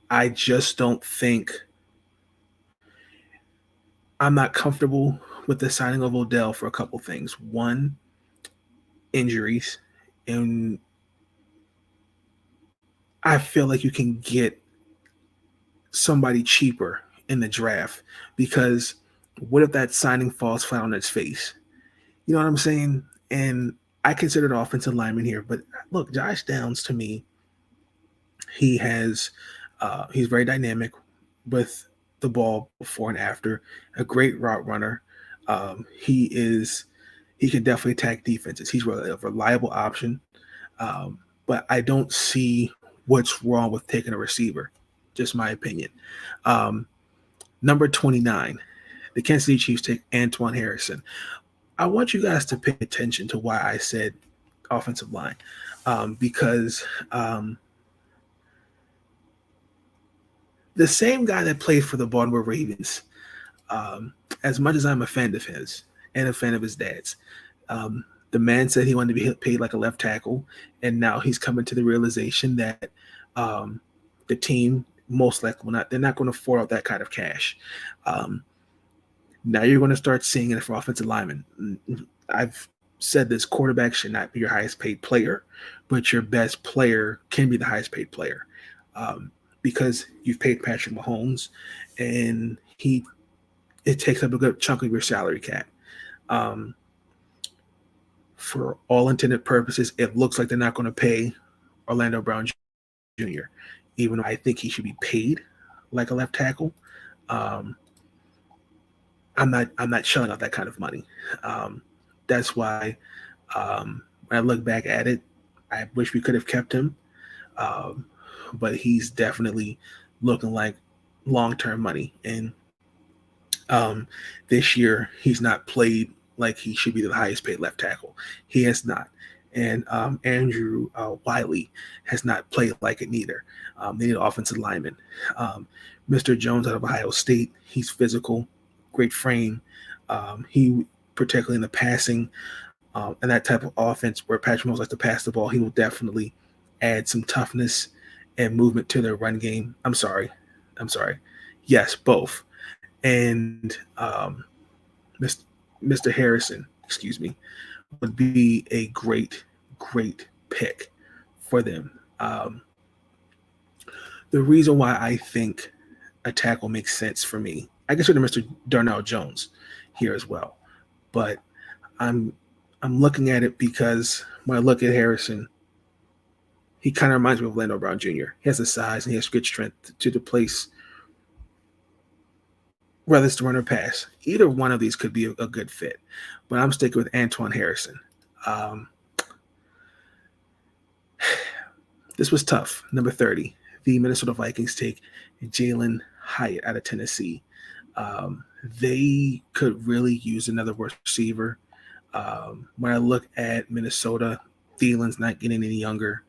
I just don't think I'm not comfortable with the signing of Odell for a couple things. One, injuries. And I feel like you can get somebody cheaper in the draft because what if that signing falls flat on its face? You know what I'm saying? And I consider the offensive lineman here, but look, Josh Downs to me, he's very dynamic with the ball before and after, a great route runner. He can definitely attack defenses. He's a reliable option, but I don't see what's wrong with taking a receiver. Just my opinion. Number 29, the Kansas City Chiefs take Antoine Harrison. I want you guys to pay attention to why I said offensive line, because the same guy that played for the Baltimore Ravens. As much as I'm a fan of his and a fan of his dad's, the man said he wanted to be paid like a left tackle, and now he's coming to the realization that the team most likely will not. They're not going to afford out that kind of cash. Um, Now you're going to start seeing it for offensive linemen. I've said this: quarterback should not be your highest paid player, but your best player can be the highest paid player, because you've paid Patrick Mahomes, and it takes up a good chunk of your salary cap. Um, for all intended purposes, it looks like they're not going to pay Orlando Brown Jr., even though I think he should be paid like a left tackle. Um, I'm not shelling out that kind of money. That's why when I look back at it, I wish we could have kept him. Um, but he's definitely looking like long-term money. And this year, he's not played like he should be the highest paid left tackle. He has not. And Andrew Wiley has not played like it neither. They need an offensive lineman. Mr. Jones out of Ohio State, he's physical, great frame. He, particularly in the passing and that type of offense where Patrick Mahomes likes to pass the ball, he will definitely add some toughness and movement to their run game. I'm sorry. Yes, both. And Mr. Harrison, excuse me, would be a great pick for them. The reason why I think a tackle makes sense for me, I consider Mr. Darnell Jones here as well, but I'm looking at it because when I look at Harrison, he kind of reminds me of Orlando Brown Jr. He has the size and he has good strength to the place, whether it's to run or pass. Either one of these could be a good fit, but I'm sticking with Antoine Harrison. This was tough. Number 30, the Minnesota Vikings take Jalen Hyatt out of Tennessee. They could really use another receiver. When I look at Minnesota, Thielen's not getting any younger.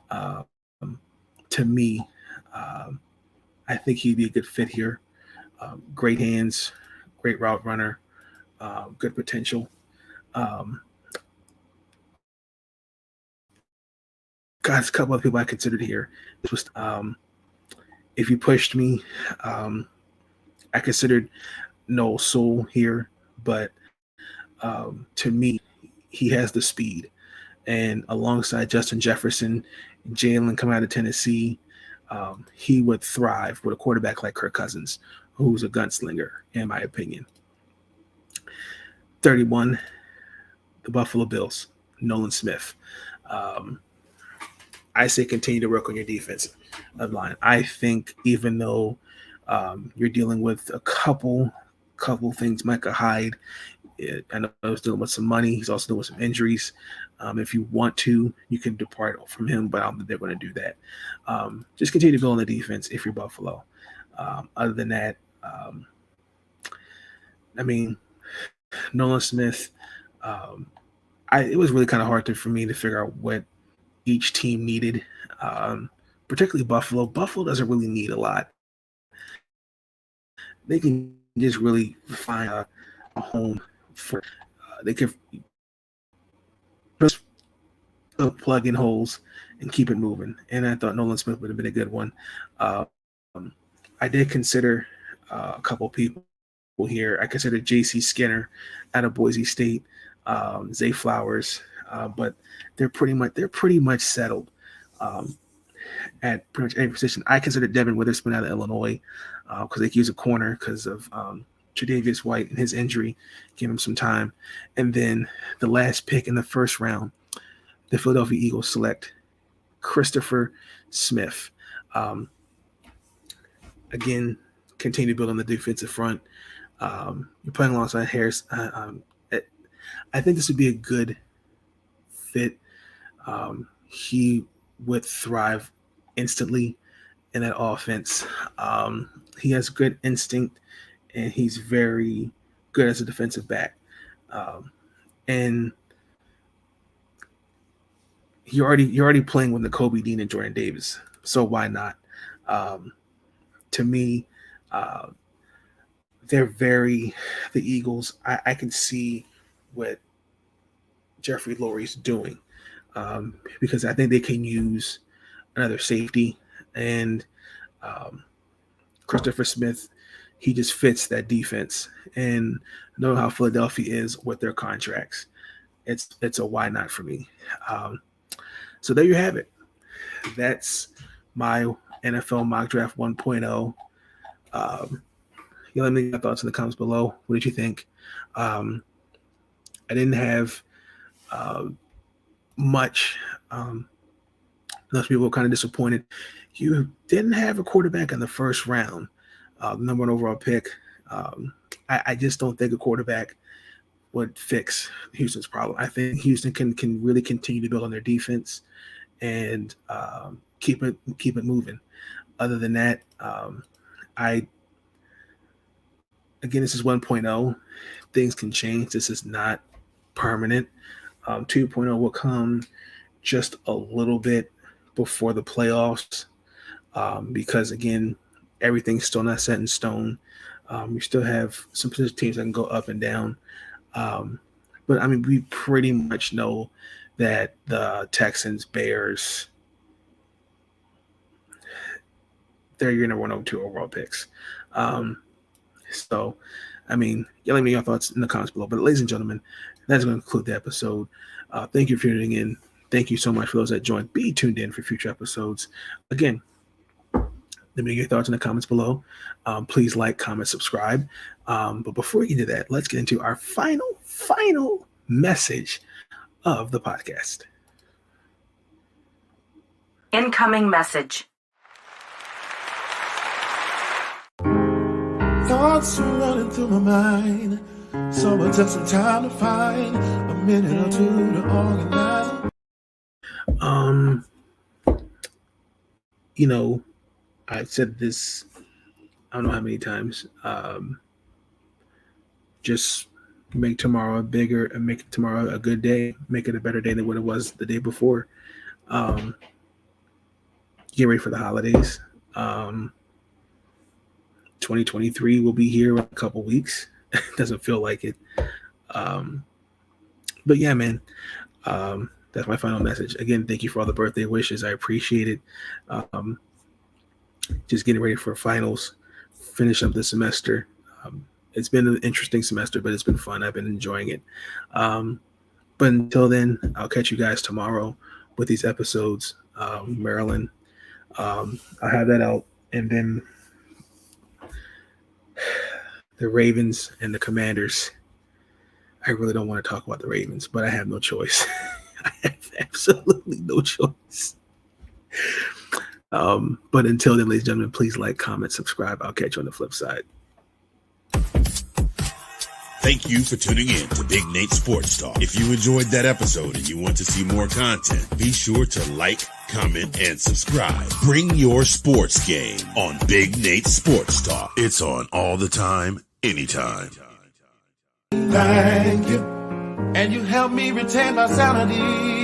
To me, I think he'd be a good fit here. Great hands, great route runner, good potential. Got a couple of people I considered here. This was if you pushed me, I considered Noel Sewell here, but to me, he has the speed. And alongside Justin Jefferson, Jalen coming out of Tennessee, he would thrive with a quarterback like Kirk Cousins, who's a gunslinger, in my opinion. 31, the Buffalo Bills, Nolan Smith. I say continue to work on your defensive line. I think even though you're dealing with a couple things, Micah Hyde, I know he's dealing with some money. He's also dealing with some injuries. If you want to, you can depart from him, but I don't think they're going to do that. Just continue to build on the defense if you're Buffalo. Other than that, Nolan Smith, it was really kind of hard for me to figure out what each team needed, particularly Buffalo. Buffalo doesn't really need a lot. They can just really find a home for. They can just plug in holes and keep it moving. And I thought Nolan Smith would have been a good one. I did consider a couple people here. I considered J.C. Skinner out of Boise State, Zay Flowers, but they're pretty much settled at pretty much every position. I considered Devin Witherspoon out of Illinois because they could use a corner because of Tre'Davious White and his injury, give him some time. And then the last pick in the first round, the Philadelphia Eagles select Christopher Smith. Again, continue to build on the defensive front. You're playing alongside Harris. I think this would be a good fit. He would thrive instantly in that offense. He has good instinct, and he's very good as a defensive back. And you're already playing with Nakobe Dean and Jordan Davis, so why not? to me, the Eagles, I can see what Jeffrey Lurie's doing, because I think they can use another safety, and Christopher Smith, he just fits that defense. And know how Philadelphia is with their contracts. It's a why not for me. So there you have it. That's my NFL mock draft 1.0. Let me know your thoughts in the comments below. What did you think? I didn't have much. Most people were kind of disappointed. You didn't have a quarterback in the first round, number 1 overall pick. I just don't think a quarterback would fix Houston's problem. I think Houston can really continue to build on their defense and keep it moving. Other than that, again, this is 1.0. Things can change. This is not permanent. 2.0 will come just a little bit before the playoffs, because again, everything's still not set in stone. We still have some teams that can go up and down. But I mean, we pretty much know that the Texans, Bears, they're your number 1 or 2 overall picks. So, I mean, let me know your thoughts in the comments below. But ladies and gentlemen, that's going to conclude the episode. Thank you for tuning in. Thank you so much for those that joined. Be tuned in for future episodes. Again, let me know your thoughts in the comments below. Please like, comment, subscribe. But before we get to that, let's get into our final message of the podcast. Incoming message. Thoughts are running through my mind, so it took some time to find a minute or two to organize. I've said this, I don't know how many times. Just make tomorrow bigger and make tomorrow a good day. Make it a better day than what it was the day before. Get ready for the holidays. 2023 will be here in a couple weeks. Doesn't feel like it. But yeah, man, that's my final message. Again, thank you for all the birthday wishes. I appreciate it. Just getting ready for finals, finish up the semester. It's been an interesting semester, but it's been fun. I've been enjoying it. But until then, I'll catch you guys tomorrow with these episodes. Maryland, I'll have that out. And then the Ravens and the Commanders. I really don't want to talk about the Ravens, but I have no choice. I have absolutely no choice. But until then, ladies and gentlemen, please like, comment, subscribe. I'll catch you on the flip side. Thank you for tuning in to Big Nate Sports Talk. If you enjoyed that episode and you want to see more content, be sure to like, comment, and subscribe. Bring your sports game on Big Nate Sports Talk. It's on all the time, anytime. Thank you. And you help me retain my sanity.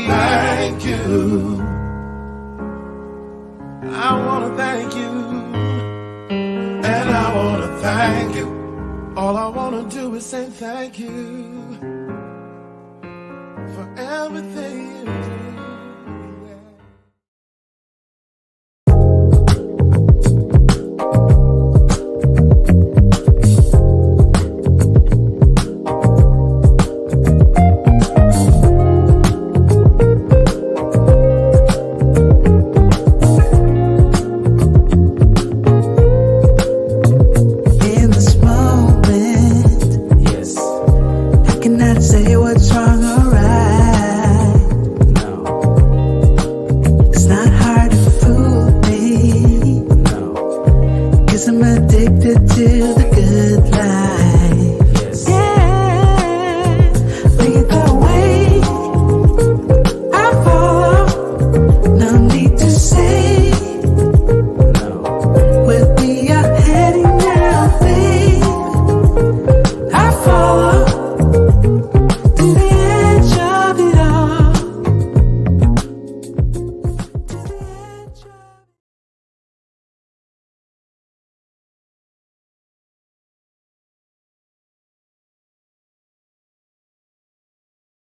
Thank you. I want to thank you. And I want to thank you. All I want to do is say thank you for everything you do.